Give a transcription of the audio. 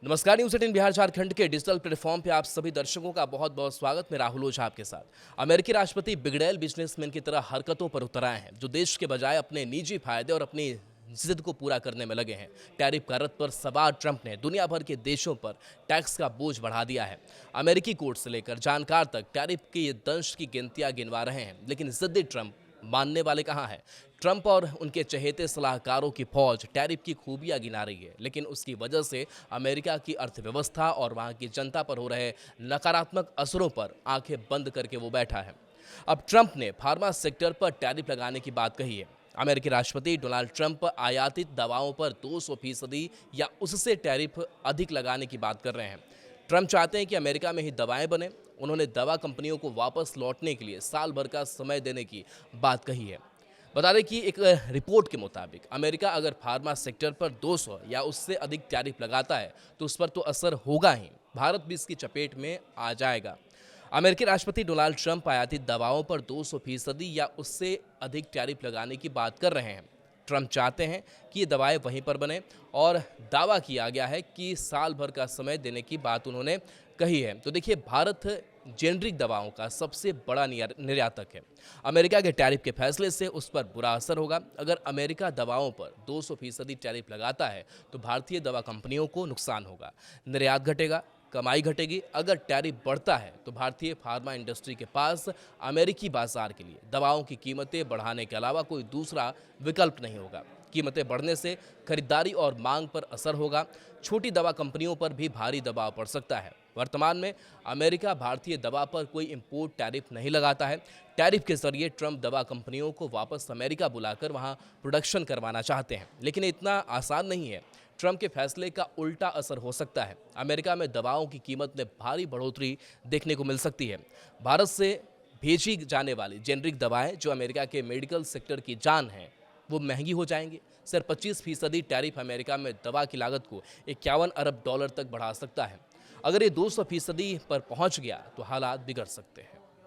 नमस्कार। न्यूज़ 18 बिहार झारखंड के digital platform पे आप सभी दर्शकों का बहुत बहुत स्वागत। मैं राहुल ओझा आपके साथ। अमेरिकी राष्ट्रपति बिगड़ैल बिजनेसमैन की तरह हरकतों पर उतर आए हैं, जो देश के बजाय अपने निजी फायदे और अपनी जिद को पूरा करने में लगे हैं। टैरिफ का रद्द पर सवार ट्रंप ने दुनिया भर के देशों पर टैक्स का बोझ बढ़ा दिया है। अमेरिकी कोर्ट से लेकर जानकार तक टैरिफ के ये दंश की गिनतियां गिनवा रहे हैं, लेकिन जिद्दी ट्रंप मानने वाले कहाँ हैं। ट्रंप और उनके चहेते सलाहकारों की फौज टैरिफ की खूबियां गिना रही है, लेकिन उसकी वजह से अमेरिका की अर्थव्यवस्था और वहां की जनता पर हो रहे नकारात्मक असरों पर आंखें बंद करके वो बैठा है। अब ट्रंप ने फार्मा सेक्टर पर टैरिफ लगाने की बात कही है। अमेरिकी राष्ट्रपति डोनाल्ड ट्रंप आयातित दवाओं पर 200% या उससे टैरिफ अधिक लगाने की बात कर रहे हैं। ट्रंप चाहते हैं कि अमेरिका में ही दवाएं बने। उन्होंने दवा कंपनियों को वापस लौटने के लिए साल भर का समय देने की बात कही है। बता दें कि एक रिपोर्ट के मुताबिक अमेरिका अगर फार्मा सेक्टर पर 200 या उससे अधिक टैरिफ लगाता है तो उस पर तो असर होगा ही, भारत भी इसकी चपेट में आ जाएगा। अमेरिकी राष्ट्रपति डोनाल्ड ट्रंप आयातित दवाओं पर 200% या उससे अधिक टैरिफ लगाने की बात कर रहे हैं। ट्रंप चाहते हैं कि ये दवाएं वहीं पर बने और दावा किया गया है कि साल भर का समय देने की बात उन्होंने कही है। तो देखिए, भारत जेनरिक दवाओं का सबसे बड़ा निर्यातक है। अमेरिका के टैरिफ के फैसले से उस पर बुरा असर होगा। अगर अमेरिका दवाओं पर 200% टैरिफ लगाता है तो भारतीय दवा कंपनियों को नुकसान होगा, निर्यात घटेगा, कमाई घटेगी। अगर टैरिफ बढ़ता है तो भारतीय फार्मा इंडस्ट्री के पास अमेरिकी बाजार के लिए दवाओं की कीमतें बढ़ाने के अलावा कोई दूसरा विकल्प नहीं होगा। कीमतें बढ़ने से खरीदारी और मांग पर असर होगा। छोटी दवा कंपनियों पर भी भारी दबाव पड़ सकता है। वर्तमान में अमेरिका भारतीय दवा पर कोई इंपोर्ट टैरिफ नहीं लगाता है। टैरिफ के जरिए ट्रंप दवा कंपनियों को वापस अमेरिका बुलाकर वहां प्रोडक्शन करवाना चाहते हैं, लेकिन इतना आसान नहीं है। ट्रंप के फैसले का उल्टा असर हो सकता है। अमेरिका में दवाओं की कीमत में भारी बढ़ोतरी देखने को मिल सकती है। भारत से भेजी जाने वाली जेनरिक दवाएं, जो अमेरिका के मेडिकल सेक्टर की जान हैं, वो महंगी हो जाएंगी। सिर्फ 25% टैरिफ अमेरिका में दवा की लागत को 51 अरब डॉलर तक बढ़ा सकता है। अगर ये 200% पर पहुंच गया तो हालात बिगड़ सकते हैं।